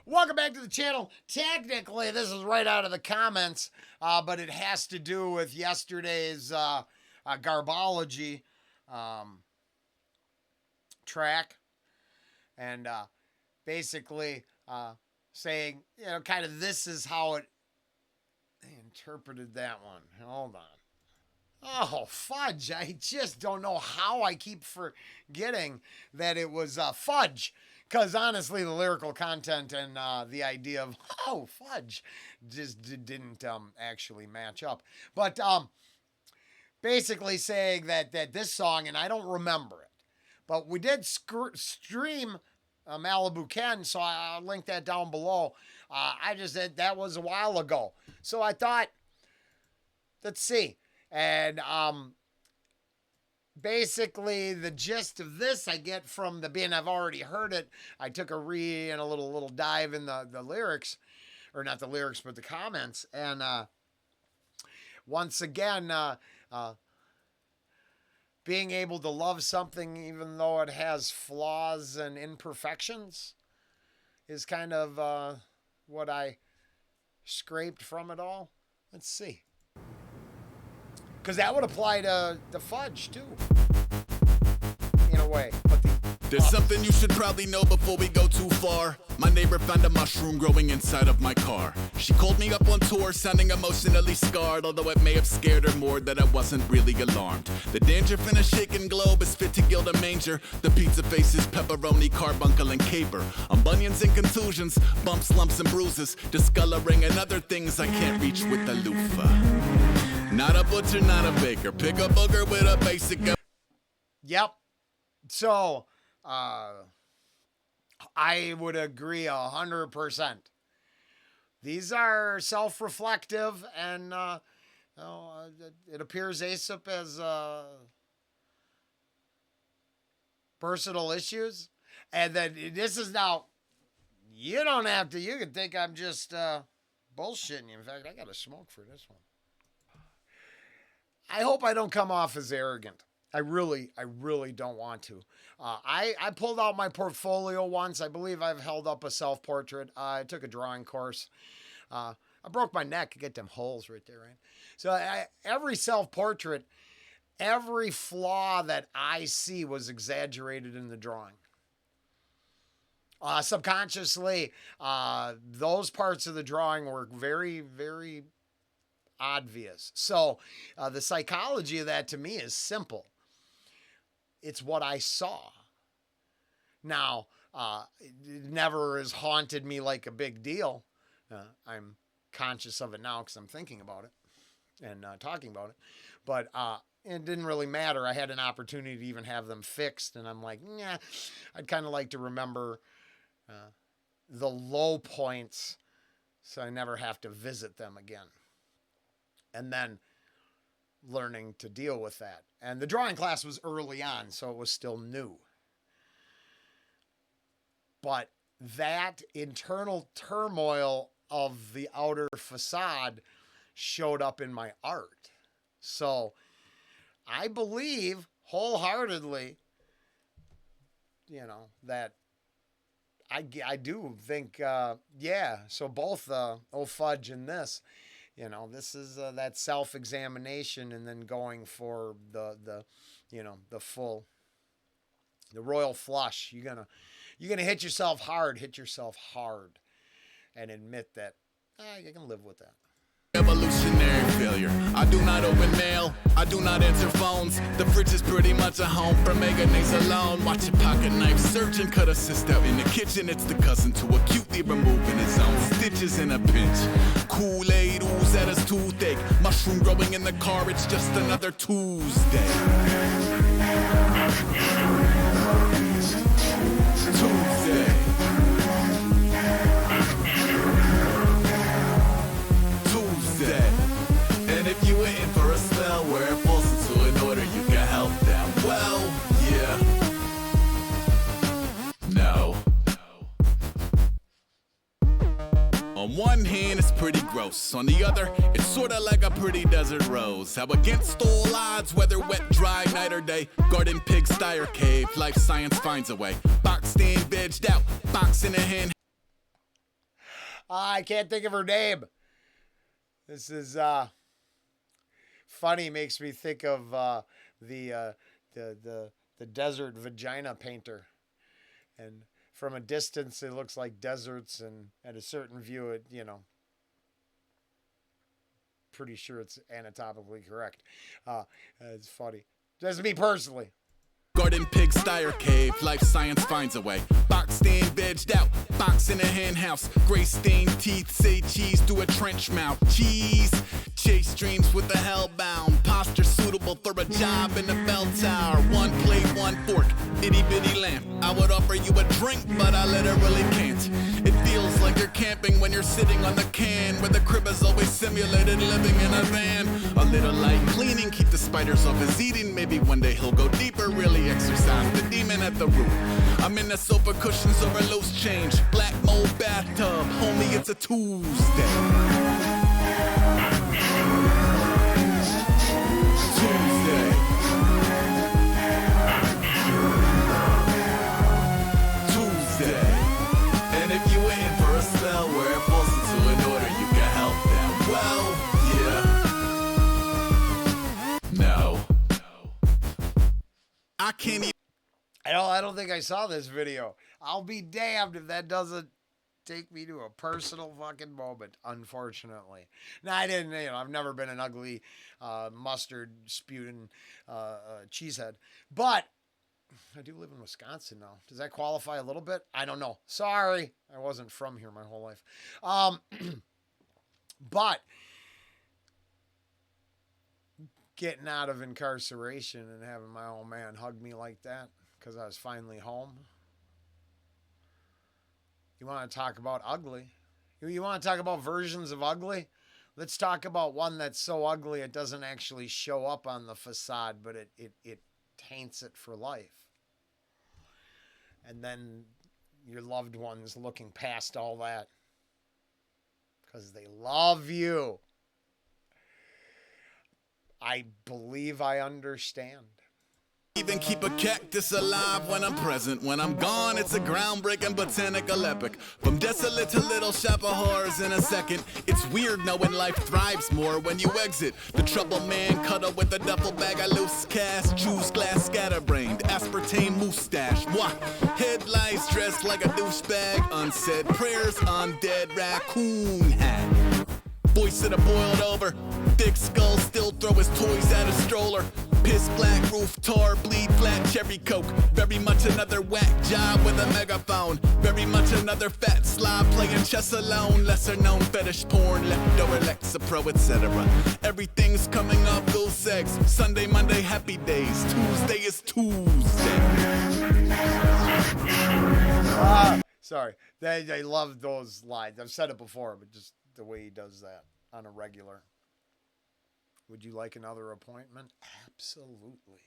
Welcome back to the channel. Technically, this is right out of the comments, but it has to do with yesterday's Garbology track. And basically saying, you know, kind of this is how it interpreted that one. Hold on. Oh, fudge. I just don't know how I keep forgetting that it was fudge. Because honestly, the lyrical content and the idea of, oh, fudge, just didn't actually match up. But basically saying that this song, and I don't remember it, but we did stream Malibu Ken, so I'll link that down below. I just said that was a while ago. So I thought, let's see. And basically, the gist of this I get from the being I've already heard it. I took a read and a little dive in the lyrics, or not the lyrics, but the comments. And once again, being able to love something even though it has flaws and imperfections is kind of what I scraped from it all. Let's see. Because that would apply to the fudge, too. In a way. But there's something you should probably know before we go too far. My neighbor found a mushroom growing inside of my car. She called me up on tour, sounding emotionally scarred, although it may have scared her more that I wasn't really alarmed. The danger in a shaken globe is fit to gild a manger. The pizza faces, pepperoni, carbuncle, and caper. On bunions and contusions, bumps, lumps, and bruises, discoloring and other things I can't reach with the loofah. Not a butcher, not a baker. Pick a booger with a basic. Yep. So, I would agree 100%. These are self-reflective, and it appears Aesop has personal issues. And then this is now, you don't have to, you can think I'm just bullshitting you. In fact, I got to smoke for this one. I hope I don't come off as arrogant. I really don't want to. I pulled out my portfolio once. I believe I've held up a self-portrait. I took a drawing course. I broke my neck to get them holes right there, right? So every self-portrait, every flaw that I see was exaggerated in the drawing. Subconsciously, those parts of the drawing were very, very obvious. So the psychology of that to me is simple. It's what I saw. Now, it never has haunted me like a big deal. I'm conscious of it now because I'm thinking about it and talking about it. But it didn't really matter. I had an opportunity to even have them fixed, and I'm like, yeah, I'd kind of like to remember the low points so I never have to visit them again. And then learning to deal with that. And the drawing class was early on, so it was still new. But that internal turmoil of the outer facade showed up in my art. So I believe wholeheartedly, you know, that I do think, yeah, so both Oh Fudge and this, you know, this is that self-examination, and then going for the you know, the full, the royal flush. You're gonna hit yourself hard, and admit that you can live with that. Evolutionary failure. I do not open mail. I do not answer phones. The fridge is pretty much a home for mayonnaise alone. Watch a pocket knife surge and cut a cyst out in the kitchen. It's the cousin to acutely removing his own stitches in a pinch. Kool-Aid ooze at his toothache. Mushroom growing in the car. It's just another Tuesday. Tuesday. And if you were in for a spell where it falls into an order, you can help them. Well, yeah. No. On one hand, it's pretty gross. On the other, it's sorta like a pretty desert rose. How against all odds, whether wet, dry, night or day, garden, pigsty, or cave, life science finds a way. Boxed in, vegged out, box in a hand. I can't think of her name. This is funny. Makes me think of the desert vagina painter. And from a distance, it looks like deserts, and at a certain view, it pretty sure it's anatomically correct. It's funny. Just me personally. Garden, pig, or cave, life science finds a way. Boxed in, vegged out, box in a hen house. Gray stained teeth say cheese through a trench mouth. Cheese, chase dreams with the hellbound. Posture suitable for a job in the bell tower. One plate, one fork, itty bitty lamp. I would offer you a drink, but I literally can't. It feels like you're camping when you're sitting on the can, where the crib is always simulated living in a van. A little light cleaning, keep the spiders off his eating. Maybe one day he'll go deeper, really exercise the demon at the root. I'm in the sofa cushions over loose change. Black mold bathtub, homie, it's a Tuesday. Tuesday. Tuesday. And if you're waiting for a spell where it falls into an order, you can help them. Well, yeah. No. I can't even. I don't think I saw this video. I'll be damned if that doesn't take me to a personal fucking moment, unfortunately. Now, I didn't, I've never been an ugly mustard spewing cheesehead. But I do live in Wisconsin now. Does that qualify a little bit? I don't know. Sorry. I wasn't from here my whole life. But getting out of incarceration and having my old man hug me like that because I was finally home. You want to talk about ugly? You want to talk about versions of ugly? Let's talk about one that's so ugly it doesn't actually show up on the facade, but it taints it for life. And then your loved ones looking past all that because they love you. I believe I understand. Even keep a cactus alive when I'm present. When I'm gone, it's a groundbreaking botanical epic. From desolate to little shop of horrors in a second. It's weird knowing life thrives more when you exit. The trouble man cuddle with a duffel bag of loose cash. Juice glass scatterbrained, aspartame moustache. Mwah! Headlights dressed like a douchebag. Unsaid prayers, undead raccoon hat. Voice of the boiled over. Thick skull still throw his toys at a stroller. Piss black roof tar, bleed flat cherry coke. Very much another whack job with a megaphone. Very much another fat slob playing chess alone. Lesser known fetish porn, leftover Lexapro, etc. Everything's coming off those eggs. Sunday, Monday, happy days. Tuesday is Tuesday. Sorry. They love those lines. I've said it before, but just the way he does that on a regular. Would you like another appointment? Absolutely.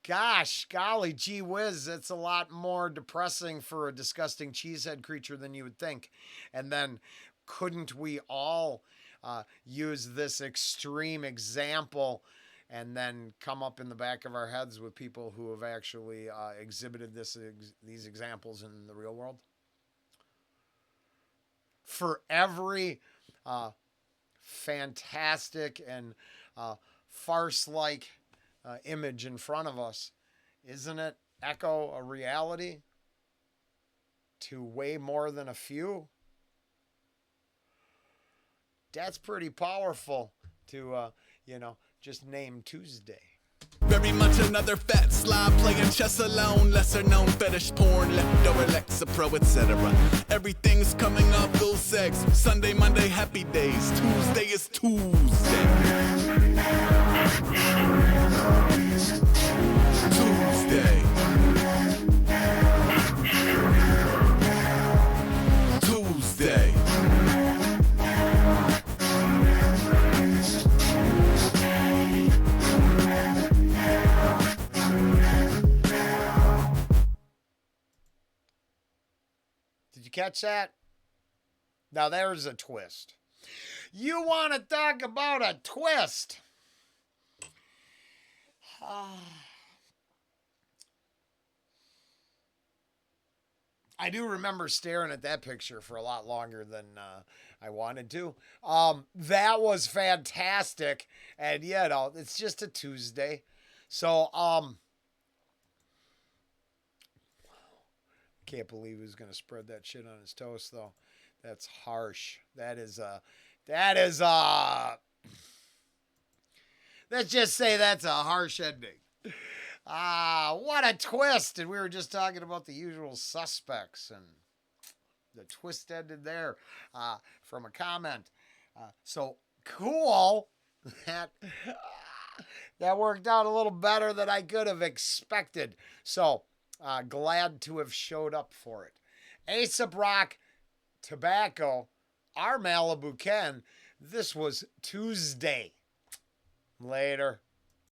Gosh, golly, gee whiz, it's a lot more depressing for a disgusting cheesehead creature than you would think. And then couldn't we all use this extreme example and then come up in the back of our heads with people who have actually exhibited these examples in the real world? For every fantastic and farce-like image in front of us, isn't it echo a reality to way more than a few? That's pretty powerful to, just name Tuesday. Very much another fat slob playing chess alone. Lesser known fetish porn, leftover Lexapro, etc. Everything's coming off those eggs. Sunday, Monday, happy days. Tuesday is Tuesday. Tuesday. Tuesday. Did you catch that? Now there's a twist. You want to talk about a twist? I do remember staring at that picture for a lot longer than I wanted to. That was fantastic, and it's just a Tuesday, so can't believe he was gonna spread that shit on his toast though. That's harsh. That is let's just say that's a harsh ending. What a twist! And we were just talking about the usual suspects, and the twist ended there from a comment. So cool that that worked out a little better than I could have expected. So glad to have showed up for it. Aesop Rock Tobacco, our Malibu Ken. This was Tuesday. Later.